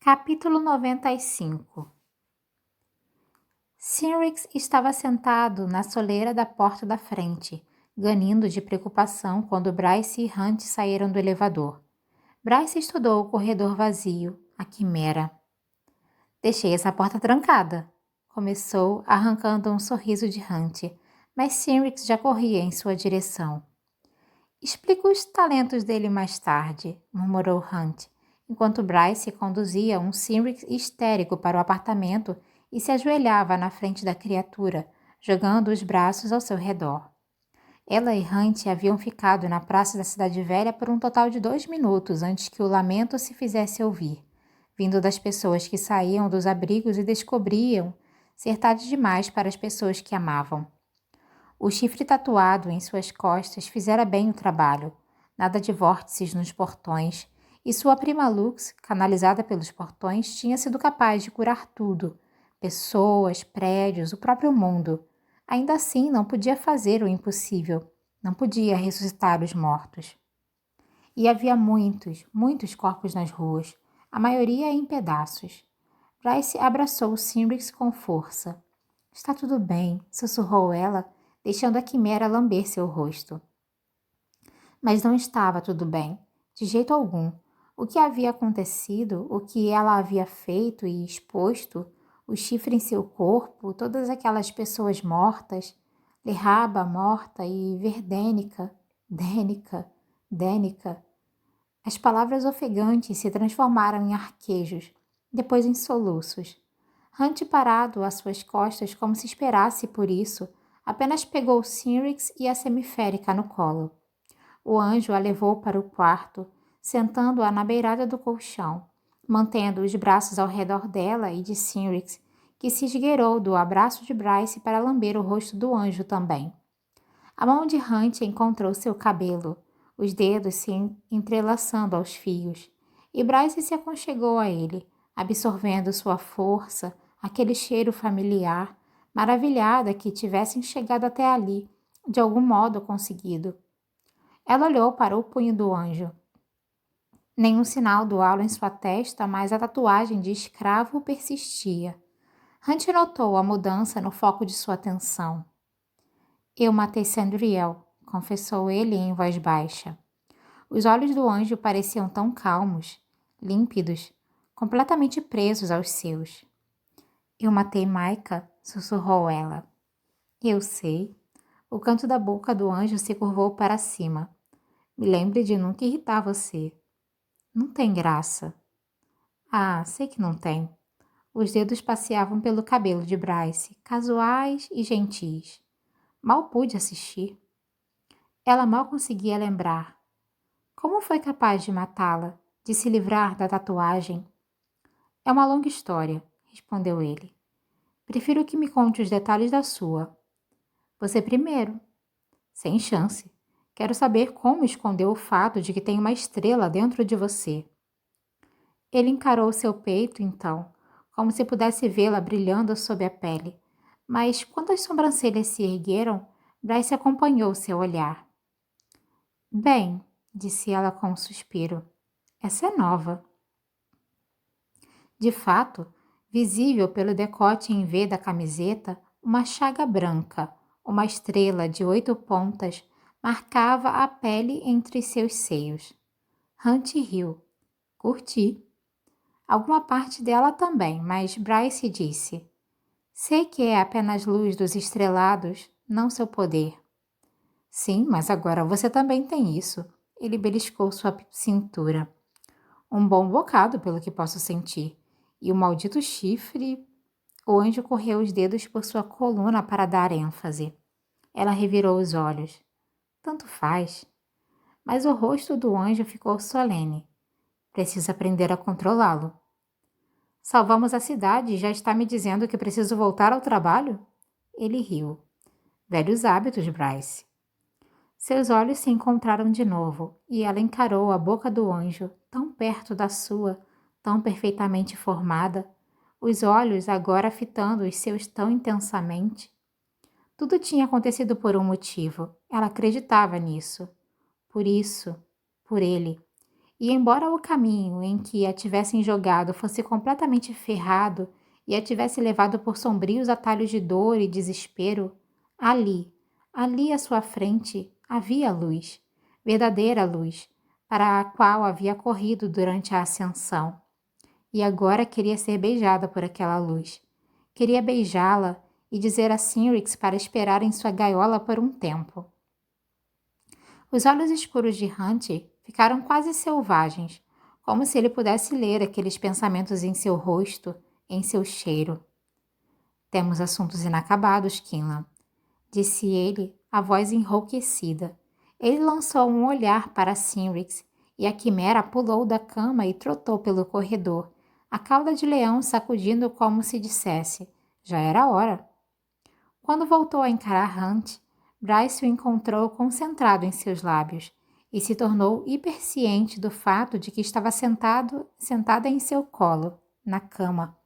Capítulo 95. Cynrix estava sentado na soleira da porta da frente, ganindo de preocupação quando Bryce e Hunt saíram do elevador. Bryce estudou o corredor vazio, a quimera. Deixei essa porta trancada, começou, arrancando um sorriso de Hunt, mas Cynrix já corria em sua direção. Explico os talentos dele mais tarde, murmurou Hunt, enquanto Bryce conduzia um Cynrix histérico para o apartamento e se ajoelhava na frente da criatura, jogando os braços ao seu redor. Ela e Hunt haviam ficado na praça da Cidade Velha por um total de 2 minutos antes que o lamento se fizesse ouvir, vindo das pessoas que saíam dos abrigos e descobriam ser tarde demais para as pessoas que amavam. O chifre tatuado em suas costas fizera bem o trabalho, nada de vórtices nos portões, e sua prima Lux, canalizada pelos portões, tinha sido capaz de curar tudo, pessoas, prédios, o próprio mundo. Ainda assim, não podia fazer o impossível, não podia ressuscitar os mortos. E havia muitos, muitos corpos nas ruas, a maioria em pedaços. Bryce abraçou Cynrix com força. Está tudo bem, sussurrou ela, deixando a quimera lamber seu rosto. Mas não estava tudo bem, de jeito algum. O que havia acontecido, o que ela havia feito e exposto, o chifre em seu corpo, todas aquelas pessoas mortas, Lerraba morta e Verdênica, Dênica. As palavras ofegantes se transformaram em arquejos, depois em soluços. Hunt, parado às suas costas como se esperasse por isso, apenas pegou Cynrix e a semiférica no colo. O anjo a levou para o quarto, sentando-a na beirada do colchão, mantendo os braços ao redor dela e de Cynrix, que se esgueirou do abraço de Bryce para lamber o rosto do anjo também. A mão de Hunt encontrou seu cabelo, os dedos se entrelaçando aos fios, e Bryce se aconchegou a ele, absorvendo sua força, aquele cheiro familiar, maravilhada que tivessem chegado até ali, de algum modo conseguido. Ela olhou para o punho do anjo. Nenhum sinal do halo em sua testa, mas a tatuagem de escravo persistia. Hunt notou a mudança no foco de sua atenção. Eu matei Sandriel, confessou ele em voz baixa. Os olhos do anjo pareciam tão calmos, límpidos, completamente presos aos seus. Eu matei Maika, sussurrou ela. Eu sei. O canto da boca do anjo se curvou para cima. Me lembre de nunca irritar você. Não tem graça. Ah, sei que não tem. Os dedos passeavam pelo cabelo de Bryce, casuais e gentis. Mal pude assistir. Ela mal conseguia lembrar. Como foi capaz de matá-la, de se livrar da tatuagem? É uma longa história, respondeu ele. Prefiro que me conte os detalhes da sua. Você primeiro. Sem chance. Quero saber como escondeu o fato de que tem uma estrela dentro de você. Ele encarou seu peito, então, como se pudesse vê-la brilhando sob a pele. Mas quando as sobrancelhas se ergueram, Bryce acompanhou seu olhar. Bem, disse ela com um suspiro, essa é nova. De fato, visível pelo decote em V da camiseta, uma chaga branca, uma estrela de 8 pontas, marcava a pele entre seus seios. Hunt riu. Curti. Alguma parte dela também, mas Bryce disse. Sei que é apenas luz dos estrelados, não seu poder. Sim, mas agora você também tem isso. Ele beliscou sua cintura. Um bom bocado, pelo que posso sentir. E o maldito chifre... O anjo correu os dedos por sua coluna para dar ênfase. Ela revirou os olhos. Tanto faz. Mas o rosto do anjo ficou solene. Preciso aprender a controlá-lo. Salvamos a cidade e já está me dizendo que preciso voltar ao trabalho? Ele riu. Velhos hábitos, Bryce. Seus olhos se encontraram de novo, e ela encarou a boca do anjo, tão perto da sua, tão perfeitamente formada, os olhos agora fitando os seus tão intensamente. Tudo tinha acontecido por um motivo, ela acreditava nisso. Por isso, por ele. E embora o caminho em que a tivessem jogado fosse completamente ferrado e a tivesse levado por sombrios atalhos de dor e desespero, ali à sua frente, havia luz, verdadeira luz, para a qual havia corrido durante a ascensão. E agora queria ser beijada por aquela luz. Queria beijá-la e dizer a Cynrix para esperar em sua gaiola por um tempo. Os olhos escuros de Hunt ficaram quase selvagens, como se ele pudesse ler aqueles pensamentos em seu rosto, em seu cheiro. Temos assuntos inacabados, Kinlan, disse ele, a voz enrouquecida. Ele lançou um olhar para Cynrix e a quimera pulou da cama e trotou pelo corredor, a cauda de leão sacudindo como se dissesse: já era hora. Quando voltou a encarar Hunt, Bryce o encontrou concentrado em seus lábios e se tornou hiperciente do fato de que estava sentada em seu colo, na cama.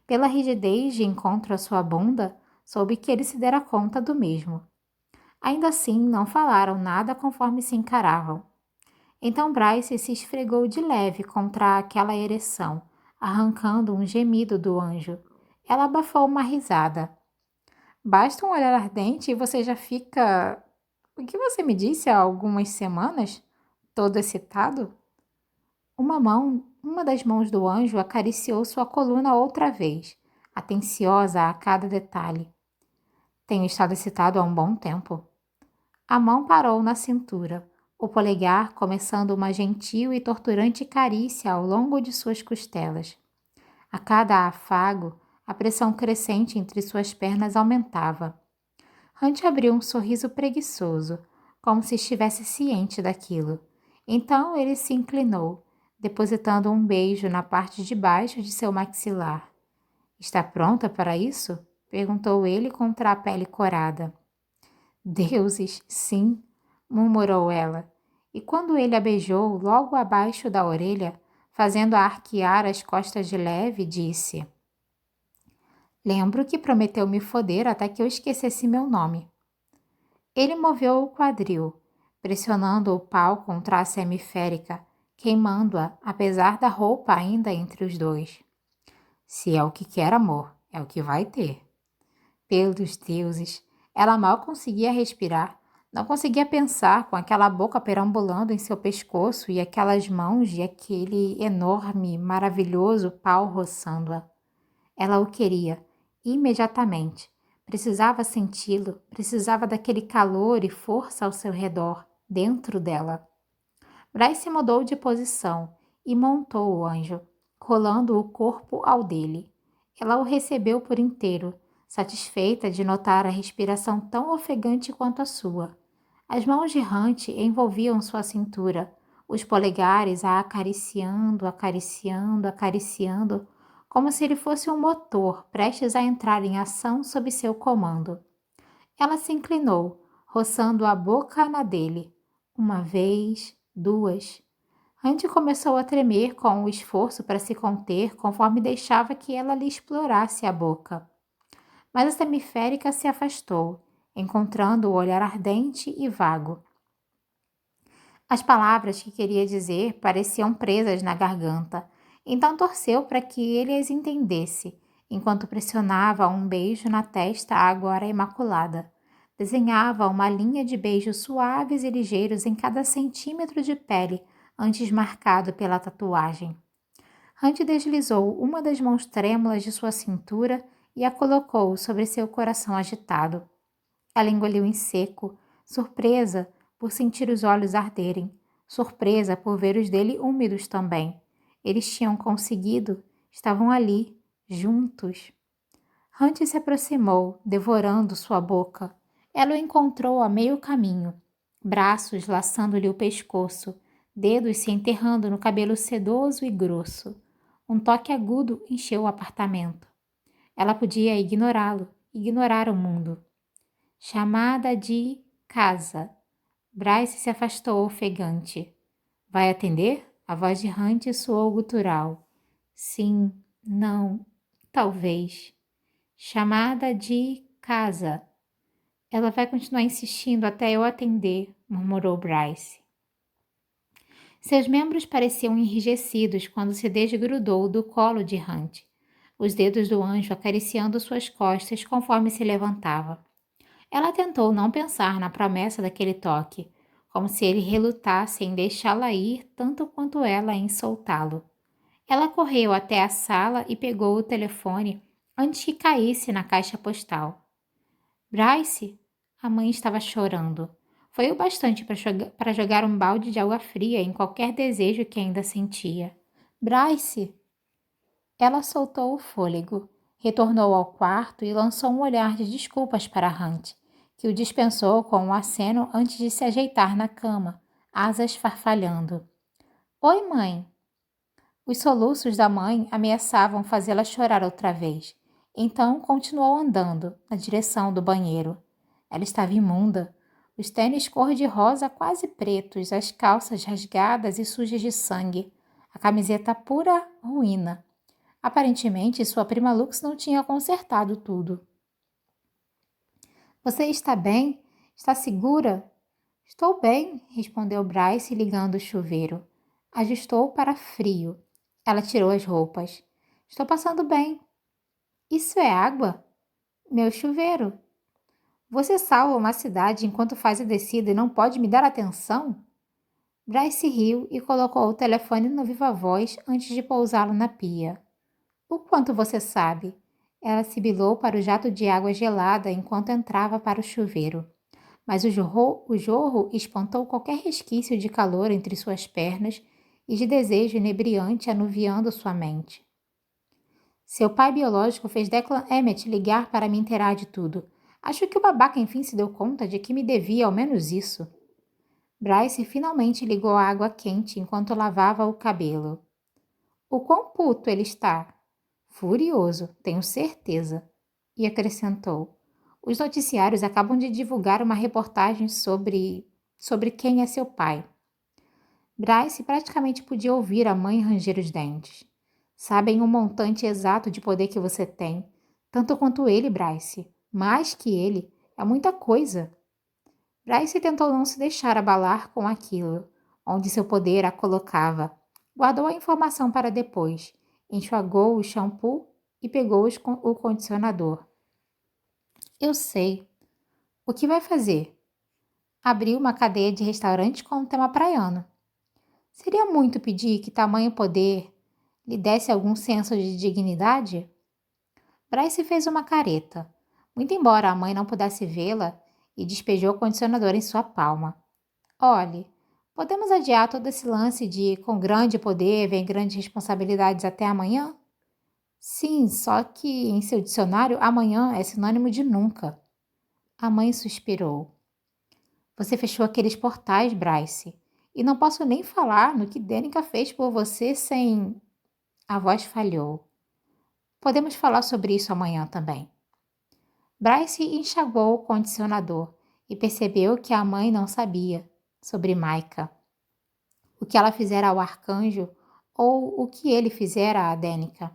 Pela rigidez de encontro à sua bunda, soube que ele se dera conta do mesmo. Ainda assim, não falaram nada conforme se encaravam. Então Bryce se esfregou de leve contra aquela ereção, arrancando um gemido do anjo. Ela abafou uma risada. Basta um olhar ardente e você já fica... O que você me disse há algumas semanas? Todo excitado? Uma das mãos do anjo acariciou sua coluna outra vez, atenciosa a cada detalhe. Tenho estado excitado há um bom tempo. A mão parou na cintura, o polegar começando uma gentil e torturante carícia ao longo de suas costelas. A cada afago, a pressão crescente entre suas pernas aumentava. Hunt abriu um sorriso preguiçoso, como se estivesse ciente daquilo. Então ele se inclinou, depositando um beijo na parte de baixo de seu maxilar. Está pronta para isso? Perguntou ele contra a pele corada. Deuses, sim, murmurou ela. E quando ele a beijou logo abaixo da orelha, fazendo-a arquear as costas de leve, disse: Lembro que prometeu me foder até que eu esquecesse meu nome. Ele moveu o quadril, pressionando o pau contra a semiférica, queimando-a, apesar da roupa ainda entre os dois. Se é o que quer, amor, é o que vai ter. Pelos deuses, ela mal conseguia respirar, não conseguia pensar com aquela boca perambulando em seu pescoço e aquelas mãos e aquele enorme, maravilhoso pau roçando-a. Ela o queria, imediatamente. Precisava senti-lo, precisava daquele calor e força ao seu redor, dentro dela. Bryce mudou de posição e montou o anjo, colando o corpo ao dele. Ela o recebeu por inteiro, satisfeita de notar a respiração tão ofegante quanto a sua. As mãos de Hunt envolviam sua cintura, os polegares a acariciando, acariciando, acariciando, como se ele fosse um motor prestes a entrar em ação sob seu comando. Ela se inclinou, roçando a boca na dele. Uma vez, duas. Hunt começou a tremer com o esforço para se conter conforme deixava que ela lhe explorasse a boca. Mas a semiférica se afastou, encontrando o olhar ardente e vago. As palavras que queria dizer pareciam presas na garganta, então torceu para que ele as entendesse, enquanto pressionava um beijo na testa agora imaculada. Desenhava uma linha de beijos suaves e ligeiros em cada centímetro de pele antes marcado pela tatuagem. Hunt deslizou uma das mãos trêmulas de sua cintura e a colocou sobre seu coração agitado. Ela engoliu em seco, surpresa por sentir os olhos arderem, surpresa por ver os dele úmidos também. Eles tinham conseguido, estavam ali, juntos. Hunt se aproximou, devorando sua boca. Ela o encontrou a meio caminho, braços laçando-lhe o pescoço, dedos se enterrando no cabelo sedoso e grosso. Um toque agudo encheu o apartamento. Ela podia ignorá-lo, ignorar o mundo. Chamada de casa. Bryce se afastou ofegante. Vai atender? A voz de Hunt soou gutural. Sim, não, talvez. Chamada de casa. Ela vai continuar insistindo até eu atender, murmurou Bryce. Seus membros pareciam enrijecidos quando se desgrudou do colo de Hunt, os dedos do anjo acariciando suas costas conforme se levantava. Ela tentou não pensar na promessa daquele toque, como se ele relutasse em deixá-la ir tanto quanto ela em soltá-lo. Ela correu até a sala e pegou o telefone antes que caísse na caixa postal. Bryce? A mãe estava chorando. Foi o bastante para jogar um balde de água fria em qualquer desejo que ainda sentia. Bryce! Ela soltou o fôlego, retornou ao quarto e lançou um olhar de desculpas para Hunt, que o dispensou com um aceno antes de se ajeitar na cama, asas farfalhando. Oi, mãe! Os soluços da mãe ameaçavam fazê-la chorar outra vez. Então continuou andando, na direção do banheiro. Ela estava imunda. Os tênis cor-de-rosa quase pretos, as calças rasgadas e sujas de sangue, a camiseta pura ruína. Aparentemente, sua prima Lux não tinha consertado tudo. Você está bem? Está segura? Estou bem, respondeu Bryce, ligando o chuveiro. Ajustou para frio. Ela tirou as roupas. Estou passando bem. Isso é água? Meu chuveiro. Você salva uma cidade enquanto faz a descida e não pode me dar atenção? Bryce riu e colocou o telefone no viva-voz antes de pousá-lo na pia. O quanto você sabe? Ela sibilou para o jato de água gelada enquanto entrava para o chuveiro. Mas o jorro espantou qualquer resquício de calor entre suas pernas e de desejo inebriante anuviando sua mente. Seu pai biológico fez Declan Emmett ligar para me inteirar de tudo. Acho que o babaca enfim se deu conta de que me devia ao menos isso. Bryce finalmente ligou a água quente enquanto lavava o cabelo. O quão puto ele está? Furioso, tenho certeza. E acrescentou. Os noticiários acabam de divulgar uma reportagem sobre quem é seu pai. Bryce praticamente podia ouvir a mãe ranger os dentes. Sabem o montante exato de poder que você tem, tanto quanto ele, Bryce. Mais que ele, é muita coisa. Bryce tentou não se deixar abalar com aquilo, onde seu poder a colocava. Guardou a informação para depois, enxuagou o shampoo e pegou o condicionador. Eu sei. O que vai fazer? Abriu uma cadeia de restaurantes com um tema praiano. Seria muito pedir que tamanho poder lhe desse algum senso de dignidade? Bryce fez uma careta, muito embora a mãe não pudesse vê-la, e despejou o condicionador em sua palma. Olhe, podemos adiar todo esse lance de com grande poder vem grandes responsabilidades até amanhã? Sim, só que em seu dicionário amanhã é sinônimo de nunca. A mãe suspirou. Você fechou aqueles portais, Bryce, e não posso nem falar no que Danica fez por você sem... A voz falhou. Podemos falar sobre isso amanhã também. Bryce enxaguou o condicionador e percebeu que a mãe não sabia sobre Micah, o que ela fizera ao arcanjo ou o que ele fizera a Danica.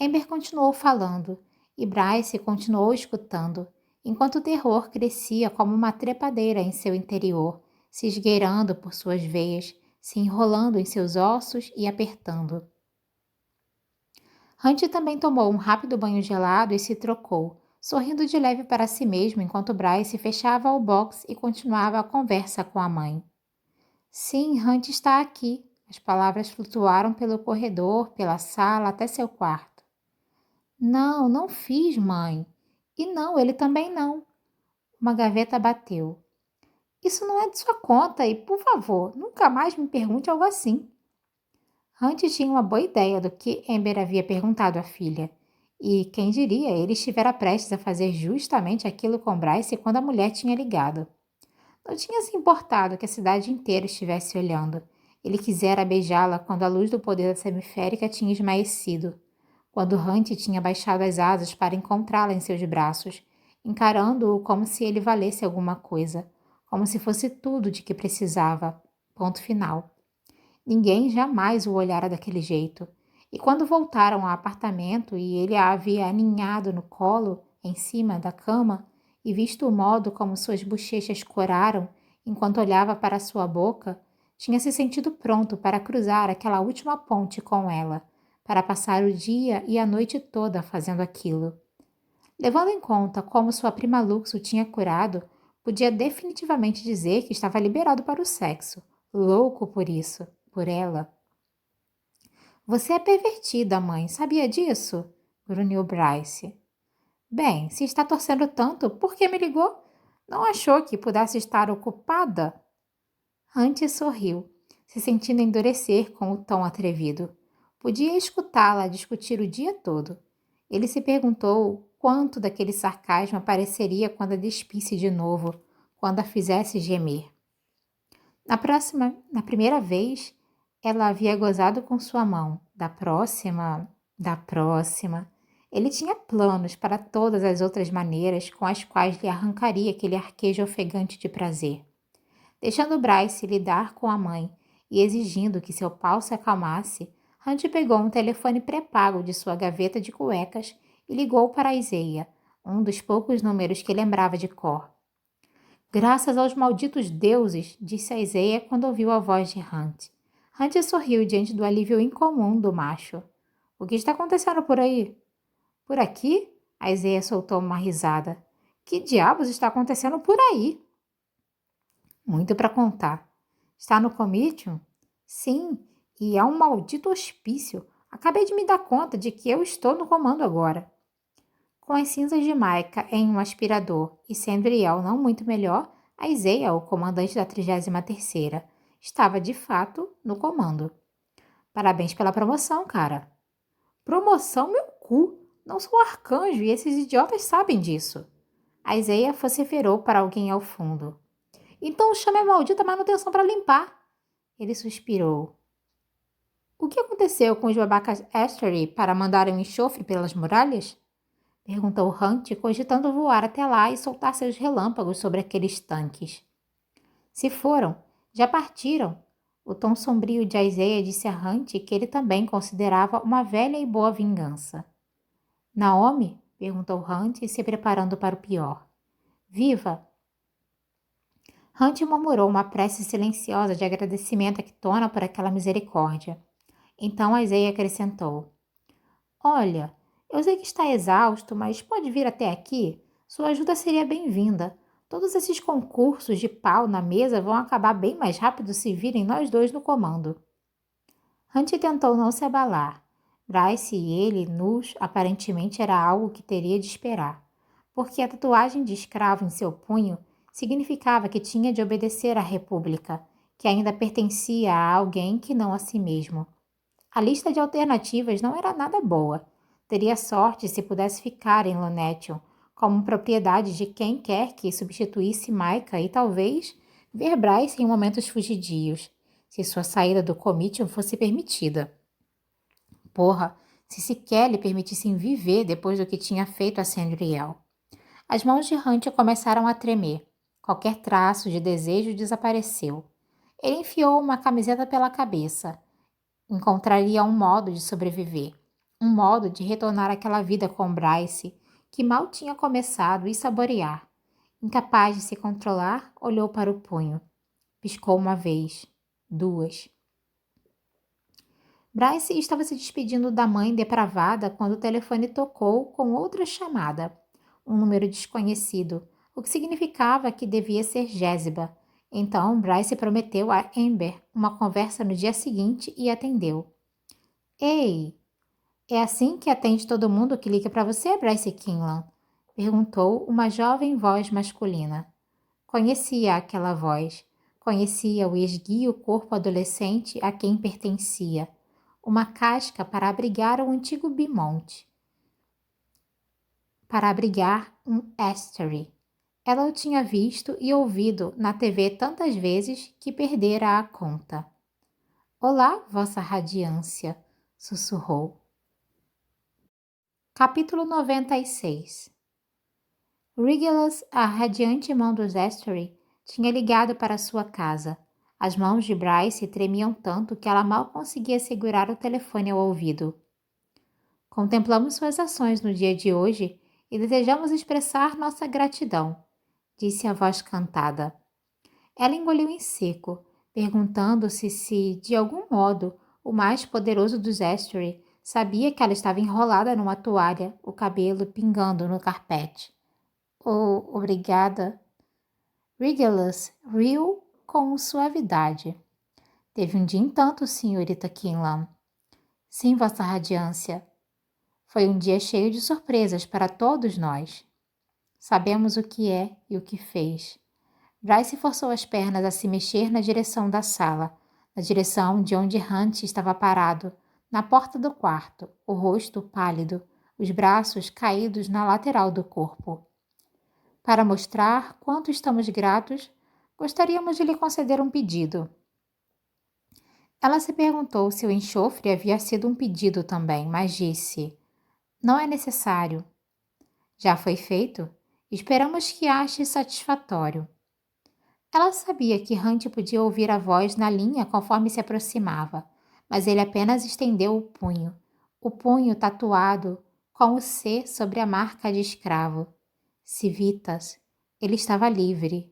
Amber continuou falando e Bryce continuou escutando, enquanto o terror crescia como uma trepadeira em seu interior, se esgueirando por suas veias, se enrolando em seus ossos e apertando. Hunt também tomou um rápido banho gelado e se trocou, sorrindo de leve para si mesmo enquanto Bryce fechava o box e continuava a conversa com a mãe. Sim, Hunt está aqui. As palavras flutuaram pelo corredor, pela sala, até seu quarto. Não, não fiz, mãe. E não, ele também não. Uma gaveta bateu. Isso não é de sua conta e, por favor, nunca mais me pergunte algo assim. Hunt tinha uma boa ideia do que Amber havia perguntado à filha. E, quem diria, ele estivera prestes a fazer justamente aquilo com Bryce quando a mulher tinha ligado. Não tinha se importado que a cidade inteira estivesse olhando. Ele quisera beijá-la quando a luz do poder da semiférica tinha esmaecido, quando Hunt tinha baixado as asas para encontrá-la em seus braços, encarando-o como se ele valesse alguma coisa, como se fosse tudo de que precisava. Ponto final. Ninguém jamais o olhara daquele jeito. E quando voltaram ao apartamento e ele a havia aninhado no colo, em cima da cama, e visto o modo como suas bochechas coraram enquanto olhava para sua boca, tinha se sentido pronto para cruzar aquela última ponte com ela, para passar o dia e a noite toda fazendo aquilo. Levando em conta como sua prima Lux o tinha curado, podia definitivamente dizer que estava liberado para o sexo, louco por isso, por ela. Você é pervertida, mãe, sabia disso? Grunhiu Bryce. Bem, se está torcendo tanto, por que me ligou? Não achou que pudesse estar ocupada? Hunt sorriu, se sentindo endurecer com o tom atrevido. Podia escutá-la discutir o dia todo. Ele se perguntou quanto daquele sarcasmo apareceria quando a despisse de novo, quando a fizesse gemer. Na primeira vez, ela havia gozado com sua mão. Da próxima. Ele tinha planos para todas as outras maneiras com as quais lhe arrancaria aquele arquejo ofegante de prazer. Deixando Bryce lidar com a mãe e exigindo que seu pau se acalmasse, Hunt pegou um telefone pré-pago de sua gaveta de cuecas e ligou para a Isaiah, um dos poucos números que lembrava de cor. Graças aos malditos deuses, disse a Isaiah quando ouviu a voz de Hunt. Hunt sorriu diante do alívio incomum do macho. O que está acontecendo por aí? Por aqui? A Isaiah soltou uma risada. Que diabos está acontecendo por aí? Muito para contar. Está no comitium? Sim, e é um maldito hospício. Acabei de me dar conta de que eu estou no comando agora. Com as cinzas de Maika em um aspirador e sendo Riel não muito melhor, a Isaiah, o comandante da 33ª, estava de fato no comando. Parabéns pela promoção, cara. Promoção, meu cu! Não sou arcanjo e esses idiotas sabem disso. A Isaiah vociferou para alguém ao fundo. Então chame a maldita manutenção para limpar. Ele suspirou. O que aconteceu com os babacas Astery para mandarem um enxofre pelas muralhas? Perguntou Hunt, cogitando voar até lá e soltar seus relâmpagos sobre aqueles tanques. Se foram, já partiram. O tom sombrio de Isaiah disse a Hunt que ele também considerava uma velha e boa vingança. Naomi? Perguntou Hunt, se preparando para o pior. Viva! Hunt murmurou uma prece silenciosa de agradecimento a Kitona por aquela misericórdia. Então Isaiah acrescentou. Olha, eu sei que está exausto, mas pode vir até aqui? Sua ajuda seria bem-vinda. Todos esses concursos de pau na mesa vão acabar bem mais rápido se virem nós dois no comando. Hunt tentou não se abalar. Bryce e ele, nus, aparentemente era algo que teria de esperar, porque a tatuagem de escravo em seu punho significava que tinha de obedecer à República, que ainda pertencia a alguém que não a si mesmo. A lista de alternativas não era nada boa. Teria sorte se pudesse ficar em Lunetium, como propriedade de quem quer que substituísse Maika e talvez ver Bryce em momentos fugidios, se sua saída do Comitium fosse permitida. Porra, se sequer lhe permitissem viver depois do que tinha feito a Sandriel. As mãos de Hunt começaram a tremer. Qualquer traço de desejo desapareceu. Ele enfiou uma camiseta pela cabeça. Encontraria um modo de sobreviver. Um modo de retornar àquela vida com Bryce, que mal tinha começado, e saborear. Incapaz de se controlar, olhou para o punho. Piscou uma vez. Duas. Bryce estava se despedindo da mãe depravada quando o telefone tocou com outra chamada. Um número desconhecido, o que significava que devia ser Jéssica. Então, Bryce prometeu a Amber uma conversa no dia seguinte e atendeu. Ei, é assim que atende todo mundo que liga para você, Bryce Kinlan? Perguntou uma jovem voz masculina. Conhecia aquela voz. Conhecia o esguio corpo adolescente a quem pertencia. Uma casca para abrigar o antigo Bimonte. Para abrigar um Astery. Ela o tinha visto e ouvido na TV tantas vezes que perdera a conta. Olá, vossa radiância, sussurrou. Capítulo 96. Regulus, a radiante mão dos Astery, tinha ligado para sua casa. As mãos de Bryce tremiam tanto que ela mal conseguia segurar o telefone ao ouvido. Contemplamos suas ações no dia de hoje e desejamos expressar nossa gratidão, disse a voz cantada. Ela engoliu em seco, perguntando-se se, de algum modo, o mais poderoso dos Estuary sabia que ela estava enrolada numa toalha, o cabelo pingando no carpete. Oh, obrigada. Regulus riu com suavidade. Teve um dia em tanto, senhorita Kinlan. Sim, vossa radiância. Foi um dia cheio de surpresas para todos nós. Sabemos o que é e o que fez. Bryce forçou as pernas a se mexer na direção da sala, na direção de onde Hunt estava parado, na porta do quarto, o rosto pálido, os braços caídos na lateral do corpo. Para mostrar quanto estamos gratos, gostaríamos de lhe conceder um pedido. Ela se perguntou se o enxofre havia sido um pedido também, mas disse: não é necessário. Já foi feito? Esperamos que ache satisfatório. Ela sabia que Hunt podia ouvir a voz na linha conforme se aproximava, mas ele apenas estendeu o punho tatuado com o C sobre a marca de escravo. Civitas. Ele estava livre.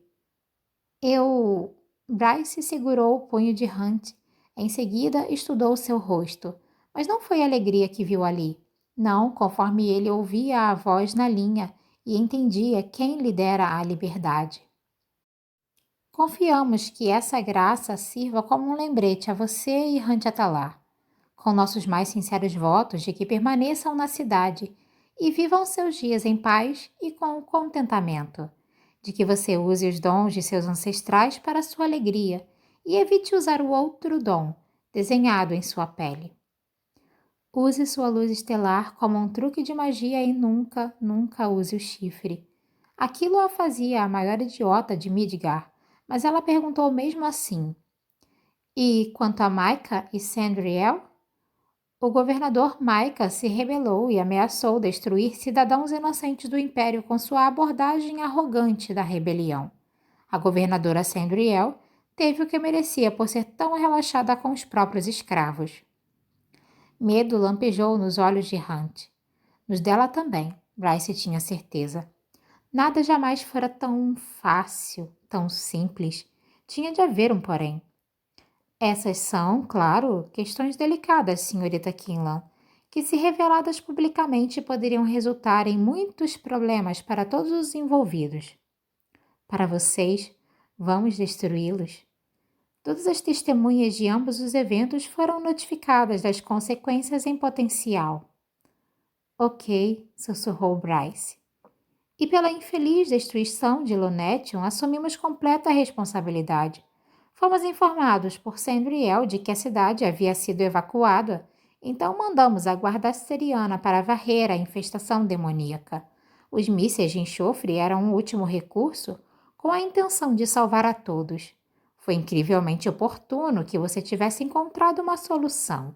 Bryce segurou o punho de Hunt. Em seguida, estudou seu rosto, mas não foi a alegria que viu ali. Não, conforme ele ouvia a voz na linha e entendia quem lhe dera a liberdade. Confiamos que essa graça sirva como um lembrete a você e Hunt Atalar, com nossos mais sinceros votos de que permaneçam na cidade e vivam seus dias em paz e com contentamento, de que você use os dons de seus ancestrais para sua alegria e evite usar o outro dom, desenhado em sua pele. Use sua luz estelar como um truque de magia e nunca, nunca use o chifre. Aquilo a fazia a maior idiota de Midgar, mas ela perguntou mesmo assim. E quanto a Micah e Sandriel? O governador Micah se rebelou e ameaçou destruir cidadãos inocentes do Império com sua abordagem arrogante da rebelião. A governadora Sandriel teve o que merecia por ser tão relaxada com os próprios escravos. Medo lampejou nos olhos de Hunt. Nos dela também, Bryce tinha certeza. Nada jamais fora tão fácil, tão simples. Tinha de haver um porém. Essas são, claro, questões delicadas, senhorita Kinlan, que se reveladas publicamente poderiam resultar em muitos problemas para todos os envolvidos. Para vocês, vamos destruí-los. Todas as testemunhas de ambos os eventos foram notificadas das consequências em potencial. Ok, sussurrou Bryce. E pela infeliz destruição de Lunetium, assumimos completa responsabilidade. Fomos informados por Sandriel de que a cidade havia sido evacuada, então mandamos a guarda assiriana para varrer a infestação demoníaca. Os mísseis de enxofre eram um último recurso, com a intenção de salvar a todos. Foi incrivelmente oportuno que você tivesse encontrado uma solução.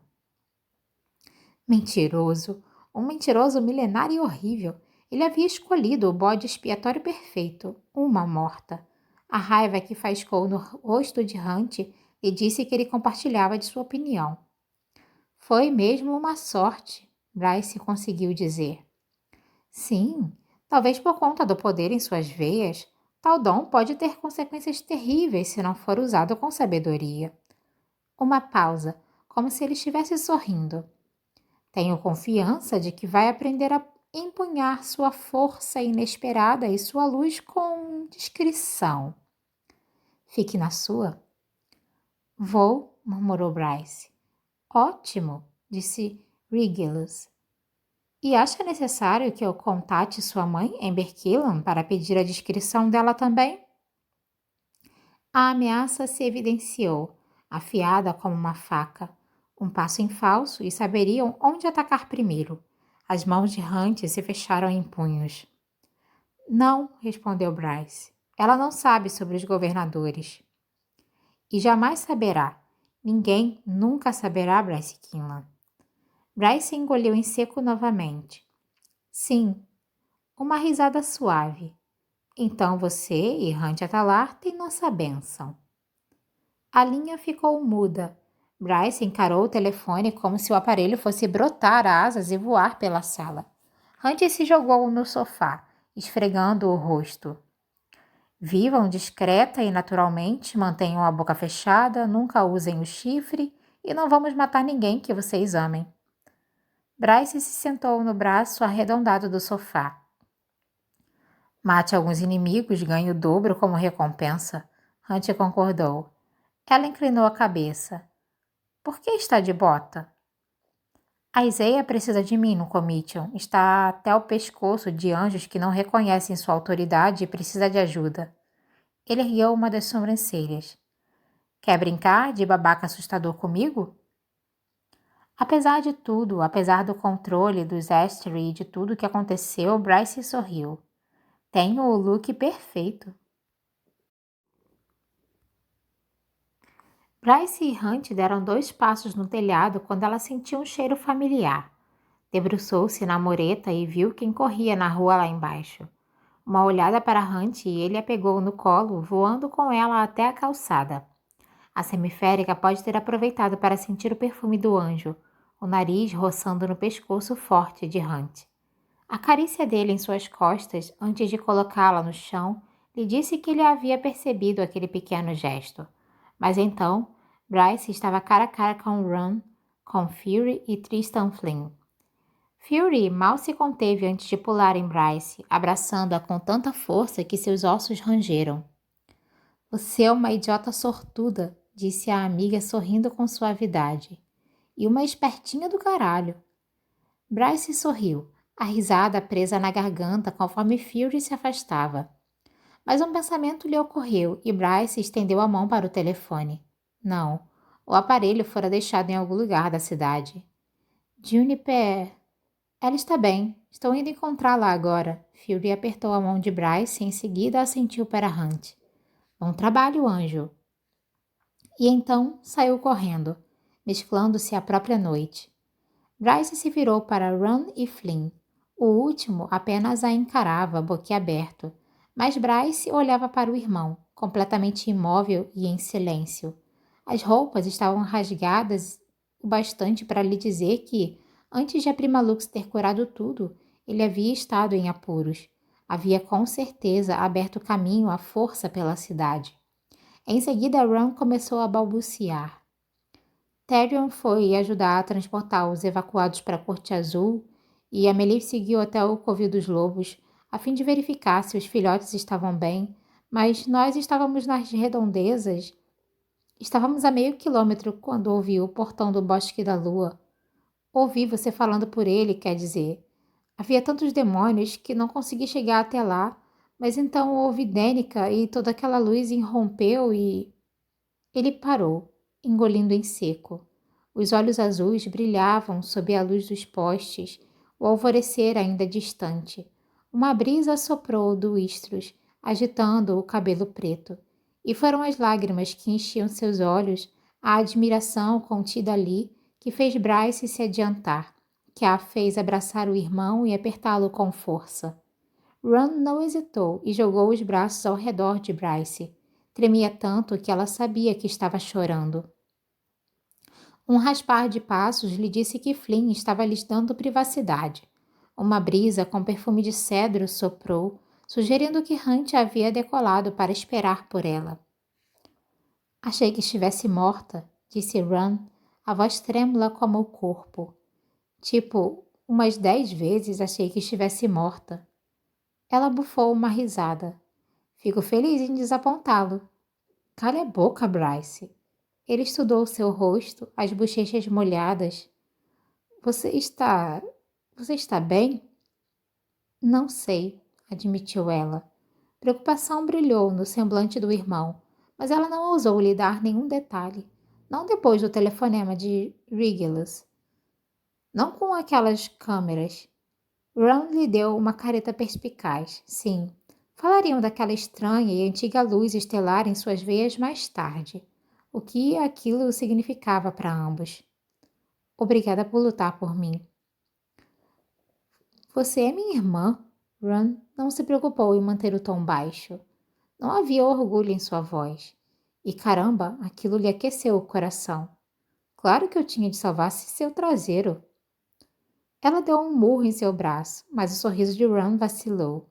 Mentiroso! Um mentiroso milenário e horrível. Ele havia escolhido o bode expiatório perfeito, uma morta. A raiva que faiscou no rosto de Hunt lhe disse que ele compartilhava de sua opinião. Foi mesmo uma sorte, Bryce conseguiu dizer. Sim, talvez por conta do poder em suas veias, tal dom pode ter consequências terríveis se não for usado com sabedoria. Uma pausa, como se ele estivesse sorrindo. Tenho confiança de que vai aprender a empunhar sua força inesperada e sua luz com discrição. Fique na sua. Vou, murmurou Bryce. Ótimo, disse Regulus. E acha necessário que eu contate sua mãe, Amber Killan, para pedir a descrição dela também? A ameaça se evidenciou, afiada como uma faca. Um passo em falso e saberiam onde atacar primeiro. As mãos de Hunt se fecharam em punhos. Não, respondeu Bryce. Ela não sabe sobre os governadores. E jamais saberá. Ninguém nunca saberá, Bryce Kinlan. Bryce engoliu em seco novamente. Sim, uma risada suave. Então você e Hunt Atalar têm nossa bênção. A linha ficou muda. Bryce encarou o telefone como se o aparelho fosse brotar asas e voar pela sala. Hunt se jogou no sofá, esfregando o rosto. Vivam discreta e naturalmente, mantenham a boca fechada, nunca usem o chifre e não vamos matar ninguém que vocês amem. Bryce se sentou no braço arredondado do sofá. Mate alguns inimigos, ganhe o dobro como recompensa. Hunter concordou. Ela inclinou a cabeça. Por que está de bota? A Isaiah precisa de mim no Commission. Está até o pescoço de anjos que não reconhecem sua autoridade e precisa de ajuda. Ele ergueu uma das sobrancelhas. Quer brincar de babaca assustador comigo? Apesar de tudo, apesar do controle dos Astery e de tudo que aconteceu, Bryce sorriu. Tenho o look perfeito. Bryce e Hunt deram 2 passos no telhado quando ela sentiu um cheiro familiar. Debruçou-se na mureta e viu quem corria na rua lá embaixo. Uma olhada para Hunt e ele a pegou no colo, voando com ela até a calçada. A semiférica pode ter aproveitado para sentir o perfume do anjo, o nariz roçando no pescoço forte de Hunt. A carícia dele em suas costas, antes de colocá-la no chão, lhe disse que ele havia percebido aquele pequeno gesto. Mas então, Bryce estava cara a cara com Ron, com Fury e Tristan Flynn. Fury mal se conteve antes de pular em Bryce, abraçando-a com tanta força que seus ossos rangeram. Você é uma idiota sortuda, disse a amiga sorrindo com suavidade. E uma espertinha do caralho. Bryce sorriu, a risada presa na garganta conforme Fury se afastava. Mas um pensamento lhe ocorreu e Bryce estendeu a mão para o telefone. Não, o aparelho fora deixado em algum lugar da cidade. Juniper... Ela está bem. Estou indo encontrá-la agora. Fury apertou a mão de Bryce e em seguida assentiu para Hunt. Bom trabalho, anjo. E então saiu correndo, mesclando-se à própria noite. Bryce se virou para Ron e Flynn. O último apenas a encarava, boquiaberto, mas Bryce olhava para o irmão, completamente imóvel e em silêncio. As roupas estavam rasgadas o bastante para lhe dizer que, antes de a Prima Lux ter curado tudo, ele havia estado em apuros. Havia com certeza aberto caminho à força pela cidade. Em seguida, Ron começou a balbuciar. Tyrion foi ajudar a transportar os evacuados para a Corte Azul e Amelie seguiu até o Covil dos Lobos, a fim de verificar se os filhotes estavam bem, mas nós estávamos nas redondezas. Estávamos a meio quilômetro quando ouvi o portão do Bosque da Lua. Ouvi você falando por ele, quer dizer. Havia tantos demônios que não consegui chegar até lá, mas então ouvi Danica e toda aquela luz irrompeu e... Ele parou, engolindo em seco. Os olhos azuis brilhavam sob a luz dos postes, o alvorecer ainda distante. Uma brisa soprou do istros, agitando o cabelo preto. E foram as lágrimas que enchiam seus olhos, a admiração contida ali, que fez Bryce se adiantar, que a fez abraçar o irmão e apertá-lo com força. Ron não hesitou e jogou os braços ao redor de Bryce. Tremia tanto que ela sabia que estava chorando. Um raspar de passos lhe disse que Flynn estava lhes dando privacidade. Uma brisa com perfume de cedro soprou, sugerindo que Hunt havia decolado para esperar por ela. Achei que estivesse morta, disse Ron, a voz trêmula como o corpo. Tipo, umas 10 vezes achei que estivesse morta. Ela bufou uma risada. Fico feliz em desapontá-lo. Cale a boca, Bryce. Ele estudou seu rosto, as bochechas molhadas. Você está... Você está bem? Não sei, admitiu ela. Preocupação brilhou no semblante do irmão, mas ela não ousou lhe dar nenhum detalhe. Não depois do telefonema de Regulus. Não com aquelas câmeras. Ron lhe deu uma careta perspicaz. Sim, falariam daquela estranha e antiga luz estelar em suas veias mais tarde. O que aquilo significava para ambos. Obrigada por lutar por mim. Você é minha irmã. Ron não se preocupou em manter o tom baixo. Não havia orgulho em sua voz. E caramba, aquilo lhe aqueceu o coração. Claro que eu tinha de salvar seu traseiro. Ela deu um murro em seu braço, mas o sorriso de Ron vacilou.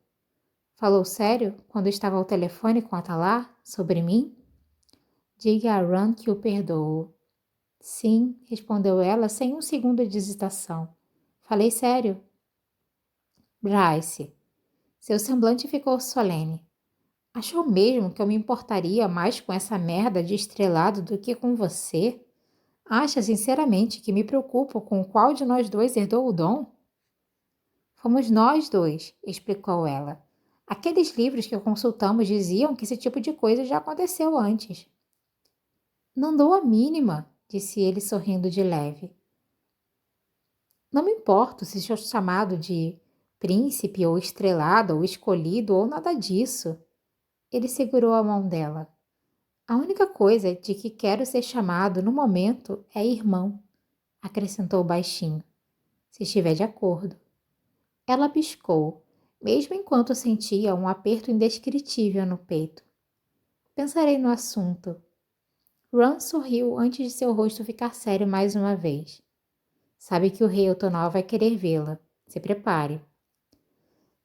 Falou sério quando estava ao telefone com Atalar sobre mim? Diga a Ron que o perdoo. Sim, respondeu ela sem um segundo de hesitação. Falei sério. Bryce. Seu semblante ficou solene. Achou mesmo que eu me importaria mais com essa merda de estrelado do que com você? Acha sinceramente que me preocupo com qual de nós dois herdou o dom? Fomos nós dois, explicou ela. Aqueles livros que consultamos diziam que esse tipo de coisa já aconteceu antes. Não dou a mínima, disse ele sorrindo de leve. Não me importo se sou chamado de príncipe ou estrelado ou escolhido ou nada disso. Ele segurou a mão dela. A única coisa de que quero ser chamado no momento é irmão, acrescentou baixinho, se estiver de acordo. Ela piscou, mesmo enquanto sentia um aperto indescritível no peito. Pensarei no assunto. Ron sorriu antes de seu rosto ficar sério mais uma vez. Sabe que o rei Otonal vai querer vê-la. Se prepare.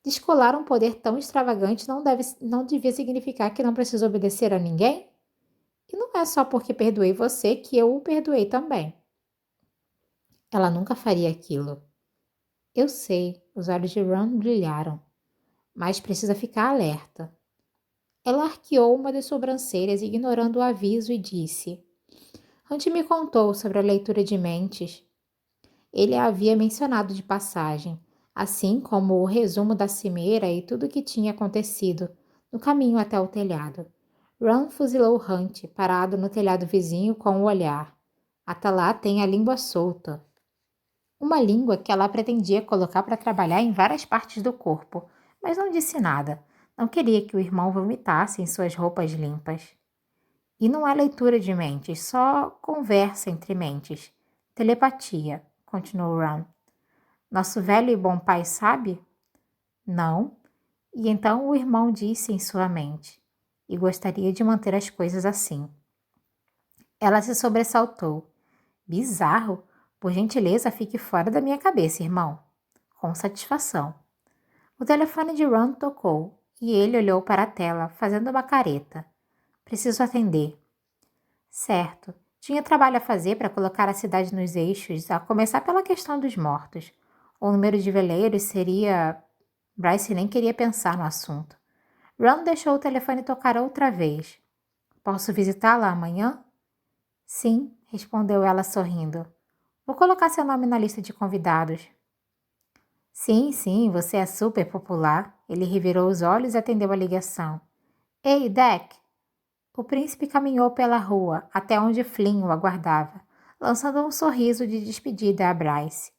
Descolar um poder tão extravagante não devia significar que não precisa obedecer a ninguém? E não é só porque perdoei você que eu o perdoei também. Ela nunca faria aquilo. Eu sei, os olhos de Ron brilharam. Mas precisa ficar alerta. Ela arqueou uma das sobrancelhas, ignorando o aviso, e disse: Hunt me contou sobre a leitura de mentes. Ele a havia mencionado de passagem, assim como o resumo da cimeira e tudo o que tinha acontecido no caminho até o telhado. Ron fuzilou Hunt, parado no telhado vizinho com o olhar. Atalá tem a língua solta. Uma língua que ela pretendia colocar para trabalhar em várias partes do corpo, mas não disse nada. Não queria que o irmão vomitasse em suas roupas limpas. E não é leitura de mentes, só conversa entre mentes. Telepatia, continuou Ron. Nosso velho e bom pai sabe? Não. E então o irmão disse em sua mente. E gostaria de manter as coisas assim. Ela se sobressaltou. Bizarro. Por gentileza, fique fora da minha cabeça, irmão. Com satisfação. O telefone de Ron tocou e ele olhou para a tela, fazendo uma careta. Preciso atender. Certo. Tinha trabalho a fazer para colocar a cidade nos eixos, a começar pela questão dos mortos. O número de veleiros seria... Bryce nem queria pensar no assunto. Ron deixou o telefone tocar outra vez. Posso visitá-la amanhã? Sim, respondeu ela sorrindo. Vou colocar seu nome na lista de convidados. Sim, você é super popular. Ele revirou os olhos e atendeu a ligação. Ei, Deck! O príncipe caminhou pela rua, até onde Flynn o aguardava, lançando um sorriso de despedida a Bryce.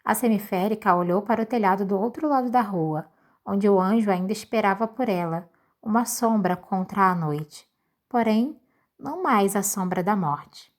A semiférica olhou para o telhado do outro lado da rua, onde o anjo ainda esperava por ela, uma sombra contra a noite. Porém, não mais a sombra da morte.